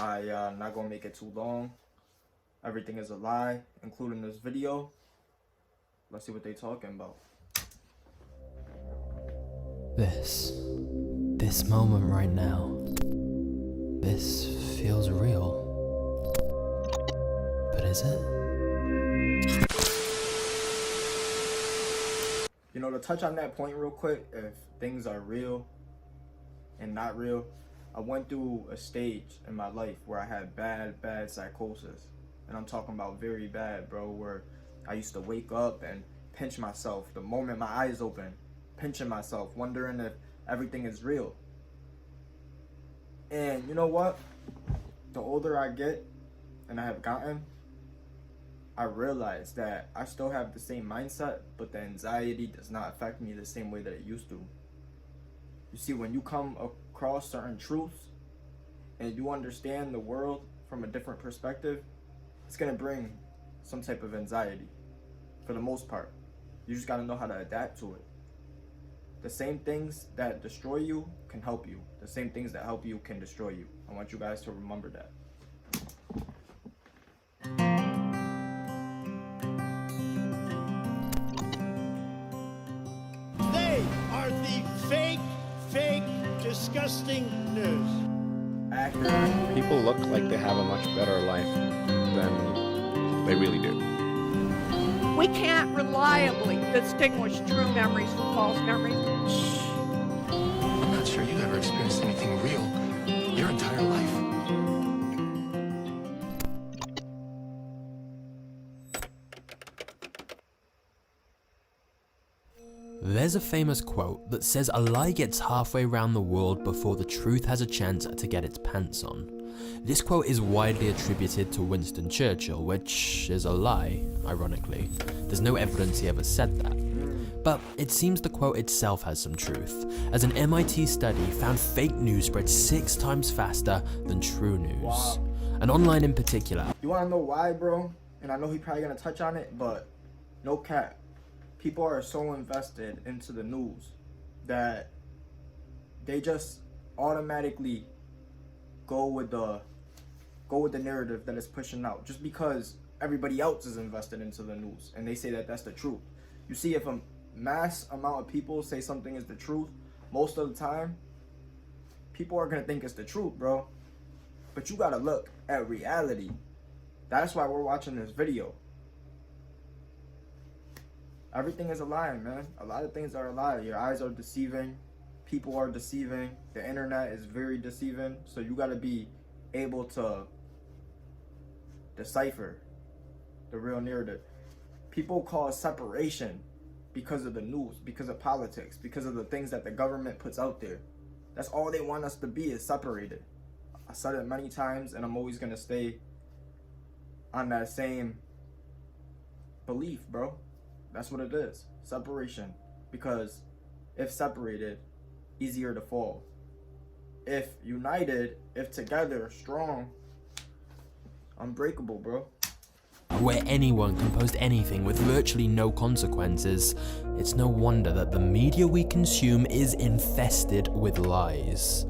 Not gonna make it too long. Everything is a lie, including this video. Let's see what they talking about. This moment right now, this feels real. But is it? You know, to touch on that point real quick, if things are real and not real, I went through a stage in my life where I had bad psychosis. And I'm talking about very bad, bro, where I used to wake up and pinch myself the moment my eyes open, pinching myself, wondering if everything is real. And you know what? The older I get, and I have gotten, I realize that I still have the same mindset, but the anxiety does not affect me the same way that it used to. You see, when you come across certain truths and you understand the world from a different perspective, it's gonna bring some type of anxiety for the most part. You just gotta know how to adapt to it. The same things that destroy you can help you. The same things that help you can destroy you. I want you guys to remember that. They are the fake, disgusting news. Accurate. People look like they have a much better life than they really do. We can't reliably distinguish true memories from false memories. I'm not sure you've ever experienced anything real your entire life. There's a famous quote that says a lie gets halfway around the world before the truth has a chance to get its pants on. This quote is widely attributed to Winston Churchill, which is a lie, ironically. There's no evidence he ever said that. But it seems the quote itself has some truth, as an MIT study found fake news spread 6 times faster than true news. Wow. And online in particular. You wanna know why, bro? And I know he probably gonna touch on it, but no cap. People are so invested into the news that they just automatically go with the narrative that is pushing out just because everybody else is invested into the news and they say that that's the truth. You see, if a mass amount of people say something is the truth, most of the time people are gonna think it's the truth, bro. But you gotta look at reality. That's why we're watching this video. Everything is a lie, man. A lot of things are a lie. Your eyes are deceiving. People are deceiving. The internet is very deceiving. So you gotta be able to decipher the real narrative. People cause separation because of the news, because of politics, because of the things that the government puts out there. That's all they want us to be, is separated. I said it many times and I'm always gonna stay on that same belief, bro. That's what it is. Separation. Because if separated, easier to fall. If united, if together, strong, unbreakable, bro. Where anyone can post anything with virtually no consequences, it's no wonder that the media we consume is infested with lies.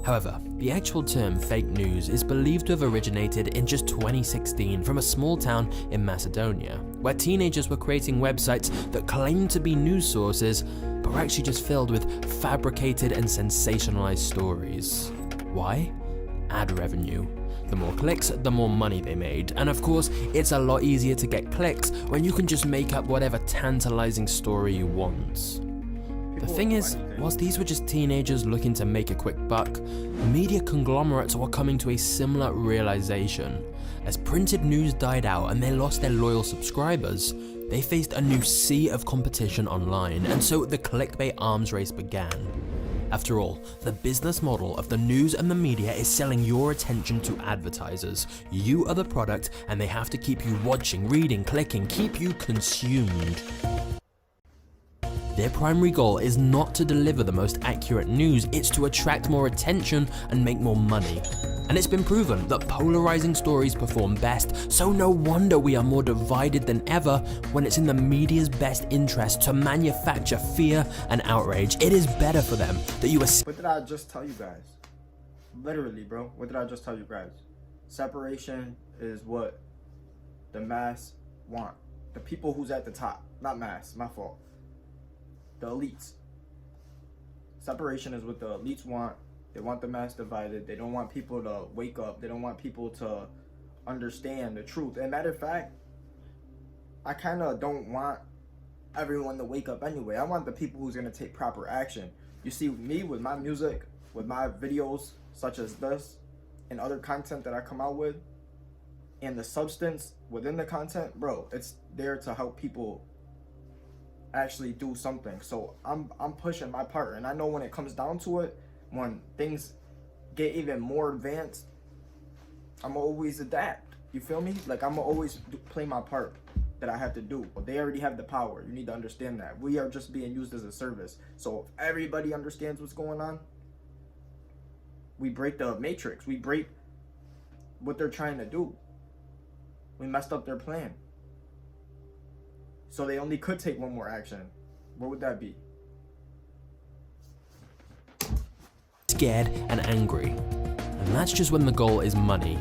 However, the actual term fake news is believed to have originated in just 2016 from a small town in Macedonia, where teenagers were creating websites that claimed to be news sources, but were actually just filled with fabricated and sensationalized stories. Why? Ad revenue. The more clicks, the more money they made. And of course, it's a lot easier to get clicks when you can just make up whatever tantalizing story you want. The thing is, whilst these were just teenagers looking to make a quick buck, media conglomerates were coming to a similar realization. As printed news died out and they lost their loyal subscribers, they faced a new sea of competition online, and so the clickbait arms race began. After all, the business model of the news and the media is selling your attention to advertisers. You are the product and they have to keep you watching, reading, clicking, keep you consumed. Their primary goal is not to deliver the most accurate news, it's to attract more attention and make more money. And it's been proven that polarizing stories perform best, so no wonder we are more divided than ever when it's in the media's best interest to manufacture fear and outrage. It is better for them that you What did I just tell you guys? Literally, bro. What did I just tell you guys? Separation is what the mass want. The people who's at the top. Not mass, my fault. The elites. Separation is what the elites want. They want the mass divided. They don't want people to wake up. They don't want people to understand the truth. And matter of fact, I kind of don't want everyone to wake up anyway. I want the people who's going to take proper action. You see, me with my music, with my videos such as this, and other content that I come out with, and the substance within the content, bro, it's there to help people actually do something. So I'm pushing my part, and I know when it comes down to it, when things get even more advanced, I'm always adapt. You feel me? Like, I'm always play my part that I have to do. They already have the power. You need to understand that. We are just being used as a service. So if everybody understands what's going on, we break the matrix. We break what they're trying to do. We messed up their plan. So they only could take one more action. What would that be? Scared and angry. And that's just when the goal is money.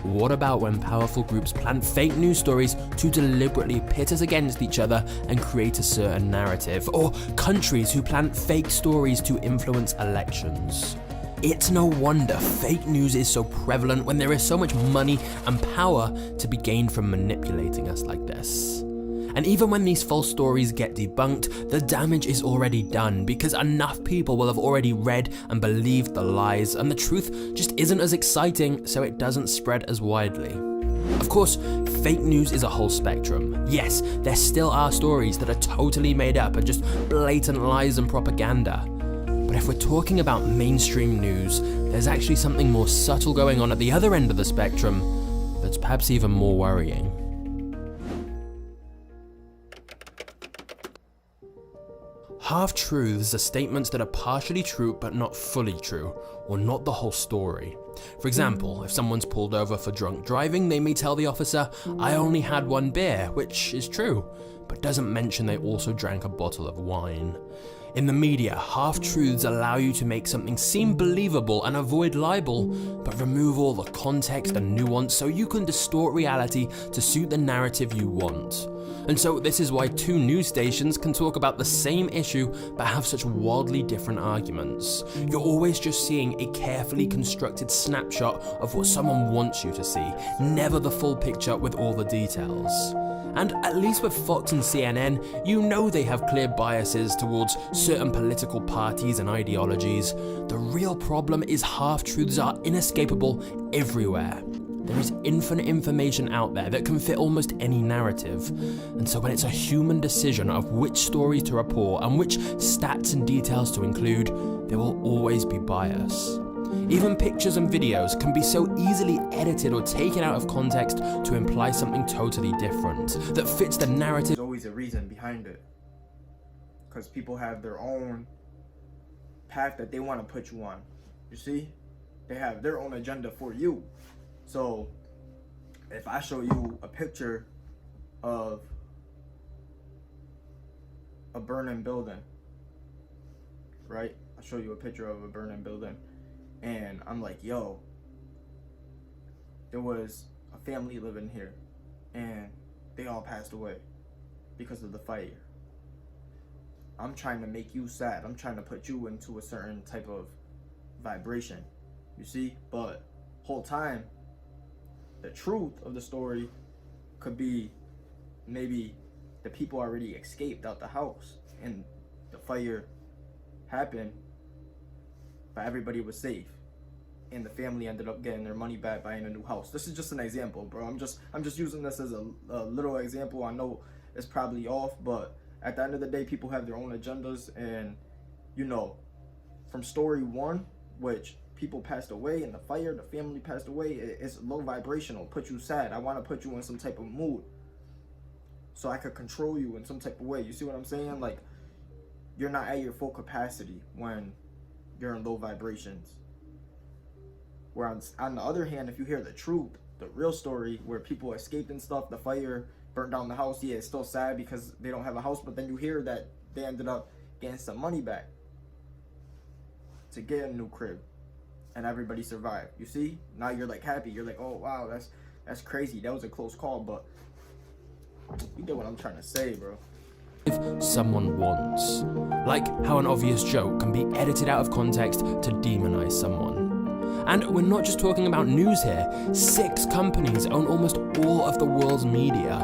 What about when powerful groups plant fake news stories to deliberately pit us against each other and create a certain narrative? Or countries who plant fake stories to influence elections? It's no wonder fake news is so prevalent when there is so much money and power to be gained from manipulating us like this. And even when these false stories get debunked, the damage is already done because enough people will have already read and believed the lies, and the truth just isn't as exciting, so it doesn't spread as widely. Of course, fake news is a whole spectrum. Yes, there still are stories that are totally made up and just blatant lies and propaganda. But if we're talking about mainstream news, there's actually something more subtle going on at the other end of the spectrum that's perhaps even more worrying. Half-truths are statements that are partially true but not fully true, or not the whole story. For example, if someone's pulled over for drunk driving, they may tell the officer, "I only had one beer," which is true, but doesn't mention they also drank a bottle of wine. In the media, half-truths allow you to make something seem believable and avoid libel, but remove all the context and nuance so you can distort reality to suit the narrative you want. And so this is why two news stations can talk about the same issue but have such wildly different arguments. You're always just seeing a carefully constructed snapshot of what someone wants you to see, never the full picture with all the details. And at least with Fox and CNN, you know they have clear biases towards certain political parties and ideologies. The real problem is half-truths are inescapable everywhere. There is infinite information out there that can fit almost any narrative. And so when it's a human decision of which stories to report and which stats and details to include, there will always be bias. Even pictures and videos can be so easily edited or taken out of context to imply something totally different that fits the narrative. There's always a reason behind it. Because people have their own path that they want to put you on. You see? They have their own agenda for you. So, if I show you a picture of a burning building, right? I'll show you a picture of a burning building. And I'm like, yo, there was a family living here and they all passed away because of the fire. I'm trying to make you sad. I'm trying to put you into a certain type of vibration, you see? But whole time, the truth of the story could be maybe the people already escaped out the house and the fire happened, but everybody was safe, and the family ended up getting their money back buying a new house. This is just an example, bro. I'm just using this as a little example. I know it's probably off, but at the end of the day, people have their own agendas, and you know, from story one, which people passed away in the fire, the family passed away, it's low vibrational, put you sad. I want to put you in some type of mood so I could control you in some type of way. You see what I'm saying? Like, you're not at your full capacity when you're in low vibrations. Whereas on the other hand, if you hear the truth, the real story where people escaped and stuff, the fire burnt down the house, yeah, it's still sad because they don't have a house, but then you hear that they ended up getting some money back to get a new crib. and everybody survived. You see? Now you're like happy. You're like, oh wow, that's crazy. That was a close call, but you get what I'm trying to say, bro. If someone wants. Like how an obvious joke can be edited out of context to demonize someone. And we're not just talking about news here. 6 companies own almost all of the world's media.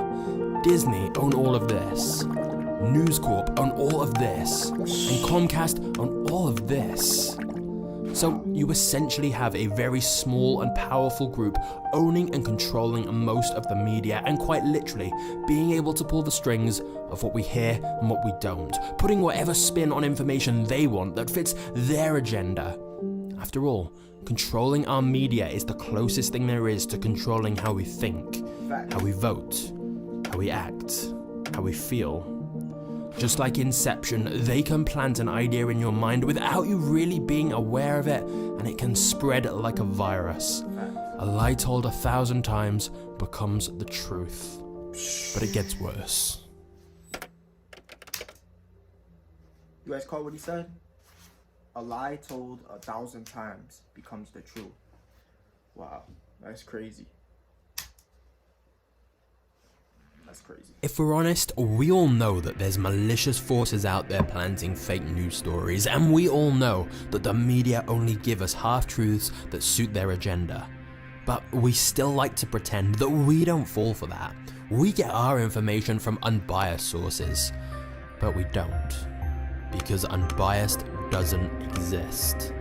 Disney own all of this. News Corp own all of this. And Comcast own all of this. So you essentially have a very small and powerful group owning and controlling most of the media, and quite literally being able to pull the strings of what we hear and what we don't, putting whatever spin on information they want that fits their agenda. After all, controlling our media is the closest thing there is to controlling how we think, how we vote, how we act, how we feel. Just like Inception, they can plant an idea in your mind without you really being aware of it, and it can spread like a virus. A lie told 1,000 times becomes the truth. But it gets worse. You guys caught what he said? A lie told 1,000 times becomes the truth. Wow, that's crazy. That's crazy. If we're honest, we all know that there's malicious forces out there planting fake news stories, and we all know that the media only give us half-truths that suit their agenda. But we still like to pretend that we don't fall for that. We get our information from unbiased sources. But we don't. Because unbiased doesn't exist.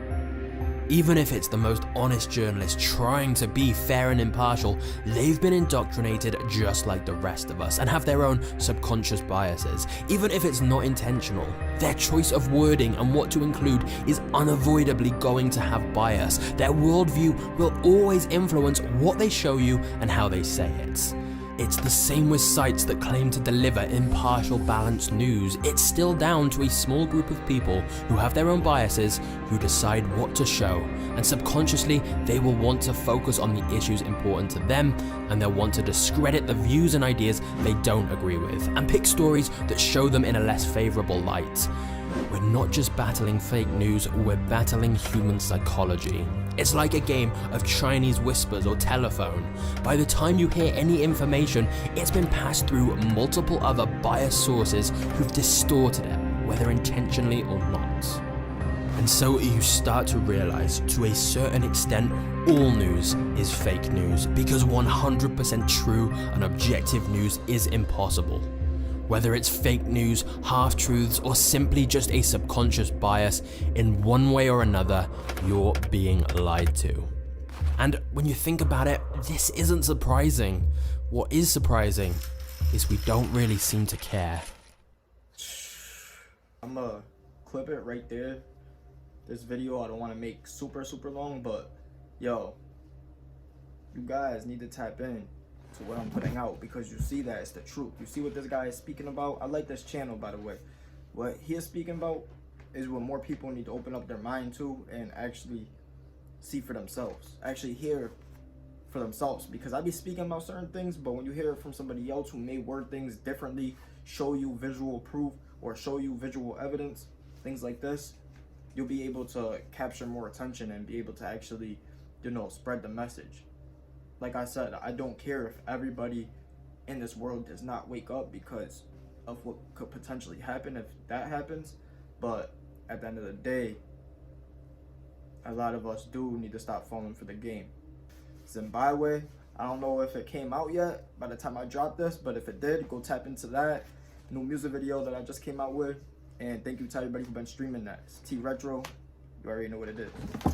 Even if it's the most honest journalist trying to be fair and impartial, they've been indoctrinated just like the rest of us and have their own subconscious biases. Even if it's not intentional, their choice of wording and what to include is unavoidably going to have bias. Their worldview will always influence what they show you and how they say it. It's the same with sites that claim to deliver impartial, balanced news. It's still down to a small group of people who have their own biases who decide what to show, and subconsciously they will want to focus on the issues important to them, and they'll want to discredit the views and ideas they don't agree with, and pick stories that show them in a less favourable light. We're not just battling fake news, we're battling human psychology. It's like a game of Chinese whispers or telephone. By the time you hear any information, it's been passed through multiple other biased sources who've distorted it, whether intentionally or not. And so you start to realize, to a certain extent, all news is fake news, because 100% true and objective news is impossible. Whether it's fake news, half-truths, or simply just a subconscious bias, in one way or another, you're being lied to. And when you think about it, this isn't surprising. What is surprising is we don't really seem to care. I'm gonna clip it right there. This video I don't want to make super long, but yo, you guys need to tap in to what I'm putting out, because you see that it's the truth. You see what this guy is speaking about. I like this channel, by the way. What he is speaking about is what more people need to open up their mind to and actually see for themselves, actually hear for themselves. Because I be speaking about certain things, but when you hear it from somebody else who may word things differently, show you visual proof or show you visual evidence, things like this, you'll be able to capture more attention and be able to actually, you know, spread the message. Like I said, I don't care if everybody in this world does not wake up because of what could potentially happen if that happens. But at the end of the day, a lot of us do need to stop falling for the game. Zimbabwe, I don't know if it came out yet by the time I dropped this, but if it did, go tap into that new music video that I just came out with. And thank you to everybody who's been streaming that. It's T Retro. You already know what it is.